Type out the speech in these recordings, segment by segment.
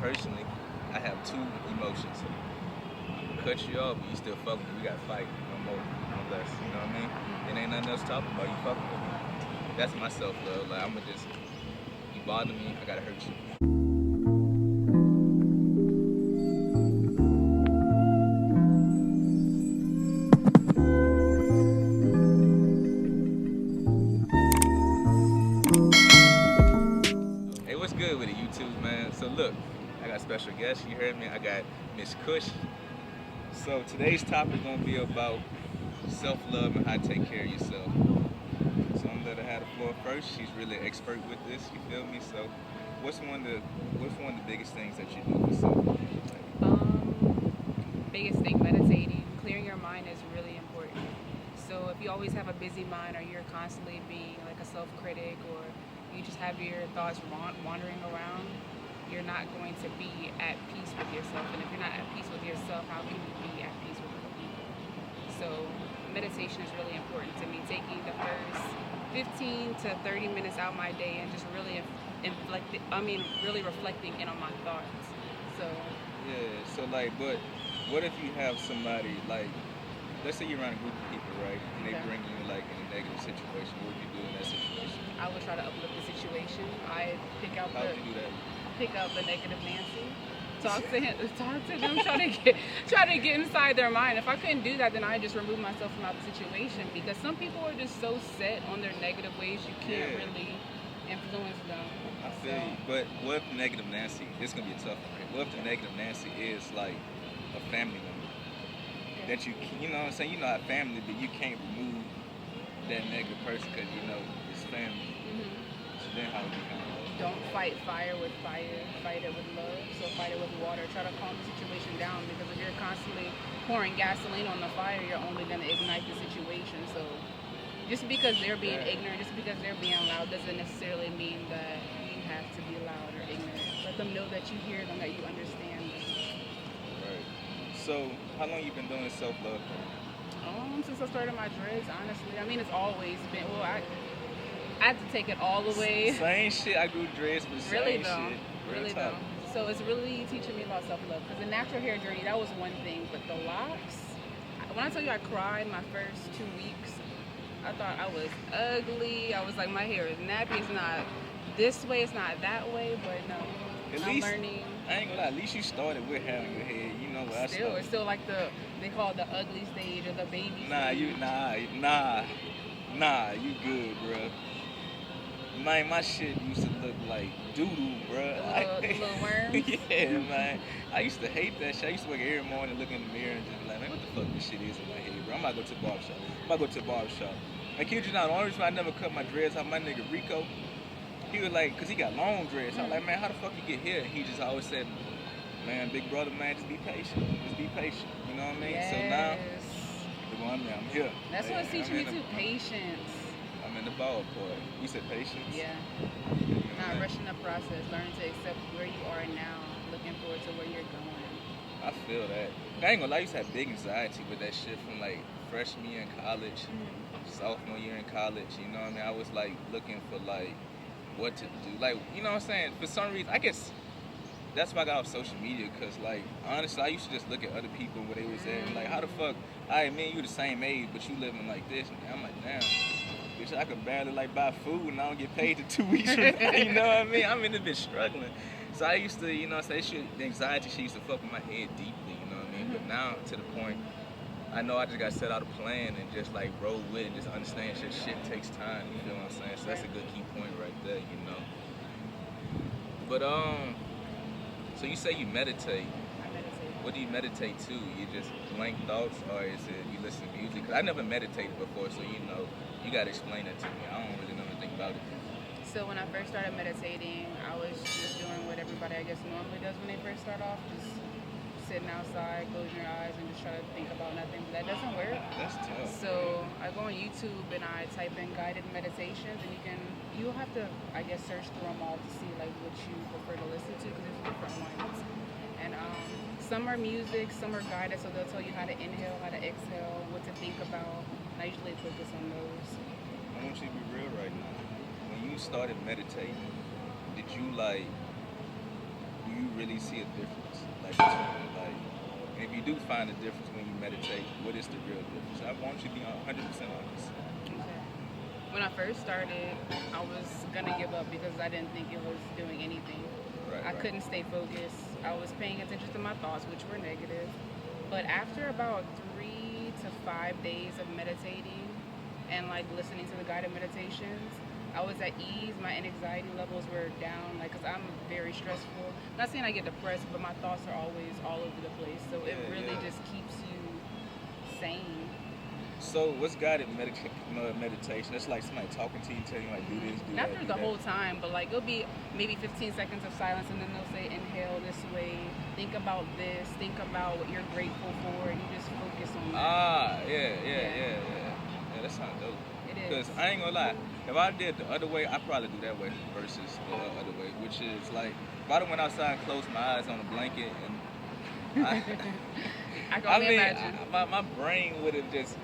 personally, I have two emotions. Cut you off, but you still fuck with me. We gotta fight, no more, no less. You know what I mean? It ain't nothing else to talk about. You fucking with me. That's my self love. Like I'ma just, you bother me, I gotta hurt you. Hey, what's good with it, YouTube, man? So look, I got a special guest. You heard me. I got Miss Kush. So today's topic is gonna be about self-love and how to take care of yourself. So I'm gonna let her have the floor first. She's really an expert with this. You feel me? So, what's one of the biggest things that you do for self-love? Biggest thing, meditating. Clearing your mind is really important. So if you always have a busy mind, or you're constantly being like a self-critic, or you just have your thoughts wandering around, you're not going to be at peace with yourself. And if you're not at peace with yourself, how can you be at peace with other people? So meditation is really important to me. Taking the first 15 to 30 minutes out my day and just really really reflecting in on my thoughts. So Yeah. So like, but what if you have somebody like, let's say you're around a group of people, right? And they Okay. bring you like in a negative situation. What would you do in that situation? I would try to uplift the situation. I How would you do that? pick out the negative Nancy, talk to him, talk to them, try to get inside their mind. If I couldn't do that, then I just remove myself from the situation, because some people are just so set on their negative ways you can't Yeah. really influence them. I feel you. But what if negative Nancy? This gonna be a tough one. Right? What if the negative Nancy is like a family member that you know what I'm saying? You know how family, but you can't remove that negative person because you know it's family. So then how would you handle it? Don't fight fire with fire, fight it with love. So fight it with water. Try to calm the situation down, because if you're constantly pouring gasoline on the fire, you're only going to ignite the situation. So just because they're being ignorant, just because they're being loud, doesn't necessarily mean that you have to be loud or ignorant. Let them know that you hear them, that you understand them. Right. So how long you been doing self-love for? Since I started my dreads, honestly. I mean, it's always been, well, I had to take it all the way. Same shit. I grew dreads, but Really same though, shit. Real really talk. though. So it's really teaching me about self-love, because the natural hair journey, that was one thing, but the locks, when I tell you I cried my first 2 weeks, I thought I was ugly. I was like, my hair is nappy. It's not this way, it's not that way, but no. At I'm least, learning. I ain't gonna lie, at least you started with hair on your head. You know what I Still, started. it's still like they call it the ugly stage or the baby stage. Nah, you good, bruh. Man, my shit used to look like doo-doo, bruh. The little worms. Yeah, man. I used to hate that shit. I used to wake up every morning, look in the mirror, and just be like, man, what the fuck this shit is in my head, bro? I'm about to go to the barbershop. I kid you not, the only reason I never cut my dreads off, my nigga Rico, he was like, cause he got long dreads. I was like, man, how the fuck you get here? He just always said, man, big brother, man, just be patient. Just be patient. You know what I mean? Yes. So now, I'm here. That's what it's teaching me too, patience. I'm in the ballpark. You said patience? Yeah. Not rushing the process. Learn to accept where you are now. Looking forward to where you're going. I feel that. I ain't gonna lie, I used to have big anxiety with that shit from like freshman year in college, sophomore year in college. You know what I mean? I was like looking for like what to do. Like, you know what I'm saying? For some reason, I guess that's why I got off social media, because like honestly, I used to just look at other people where they was at and like, how the fuck, I mean, you the same age, but you living like this. And I'm like, damn, bitch, I could barely like buy food and I don't get paid to 2 weeks from now. You know what I mean? I'm in this bitch struggling. So I used to, you know, say shit, the anxiety shit used to fuck with my head deeply. You know what I mean? But now to the point, I know I just got to set out a plan and just like roll with it, just understand shit takes time. You feel what I'm saying? So that's a good key point right there. You know. But so you say you meditate. I meditate. What do you meditate to? You just blank thoughts, or is it you listen to music? Cause I never meditated before, so you know, you gotta explain that to me. I don't really know anything about it. So when I first started meditating, I was just doing what everybody I guess normally does when they first start off, just sitting outside, closing your eyes, and just try to think about nothing. But that doesn't work. That's tough. So I go on YouTube and I type in guided meditations, and you'll have to, I guess, search through them all to see like what you prefer to listen to, because there's different ones. And some are music, some are guided, so they'll tell you how to inhale, how to exhale, what to think about. And I usually focus on those. I want you to be real right now. When you started meditating, did you like, do you you really see a difference? Like, between, like, and if you do find a difference when you meditate, what is the real difference? I want you to be 100% honest. Okay. When I first started, I was gonna give up because I didn't think it was doing anything. Right, I right. couldn't stay focused. I was paying attention to my thoughts, which were negative. But after about 3 to 5 days of meditating and like listening to the guided meditations, I was at ease. My anxiety levels were down, like, cause I'm very stressful. Not saying I get depressed, but my thoughts are always all over the place. So it Yeah, really yeah. just keeps you sane. So what's guided meditation? It's like somebody talking to you, telling you like do this, do Not that, through do the that. whole time, but like it'll be maybe 15 seconds of silence, and then they'll say, "Inhale this way. Think about this. Think about what you're grateful for," and you just focus on that. Ah, yeah, yeah, Yeah. yeah, yeah. Yeah, that sounds dope. It Cause is. I ain't gonna lie, if I did the other way, I'd probably do that way versus the other way, which is like if I went outside and closed my eyes on a blanket and I, I can I only mean, imagine. my brain would have just,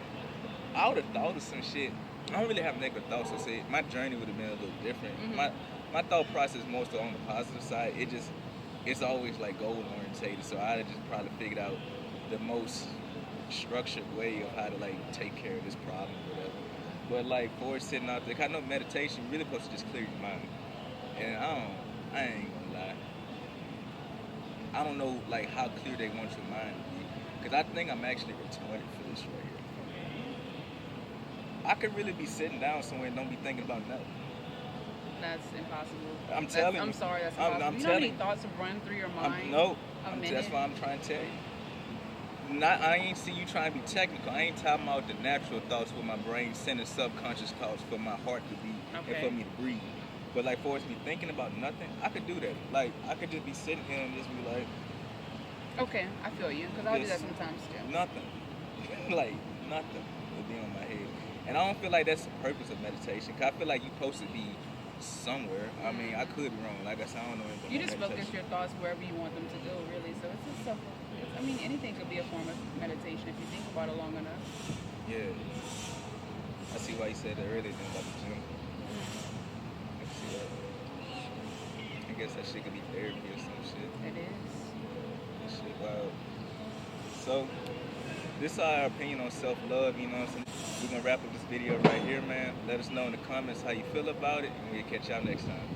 I would have thought of some shit. I don't really have negative thoughts, so say my journey would have been a little different. My thought process more so on the positive side. It's always like goal orientated. So I'd have just probably figured out the most structured way of how to like take care of this problem or whatever. But like for sitting out there, 'cause I know meditation, you're really supposed to just clear your mind. And I ain't gonna lie. I don't know like how clear they want your mind to be. Cause I think I'm actually retarded for this right here. I could really be sitting down somewhere and don't be thinking about nothing. That's impossible. I'm telling I'm you. sorry, that's I'm impossible. You know how telling many you. thoughts run through your mind? No, A minute. that's why I'm trying to tell you. Not, I ain't see you trying to be technical. I ain't talking about the natural thoughts where my brain sending subconscious thoughts for my heart to beat and Okay. for me to breathe. But like for us to be thinking about nothing, I could do that. Like I could just be sitting here and just be like Okay, I feel you, because I'll do that Yes. sometimes too. nothing, like nothing would be on my head. And I don't feel like that's the purpose of meditation. 'Cause I feel like you're supposed to be somewhere. I mean, I could be wrong. Like I said, I don't know anything You about just focus meditation. your thoughts wherever you want them to go, really. So it's just stuff. I mean, anything could be a form of meditation if you think about it long enough. Yeah. I see why you said that earlier than about the gym. I can see that. I guess that shit could be therapy or some shit. It is. That shit wild. So, this is our opinion on self-love, you know what I'm saying? We're gonna wrap up this video right here, man. Let us know in the comments how you feel about it, and we'll catch y'all next time.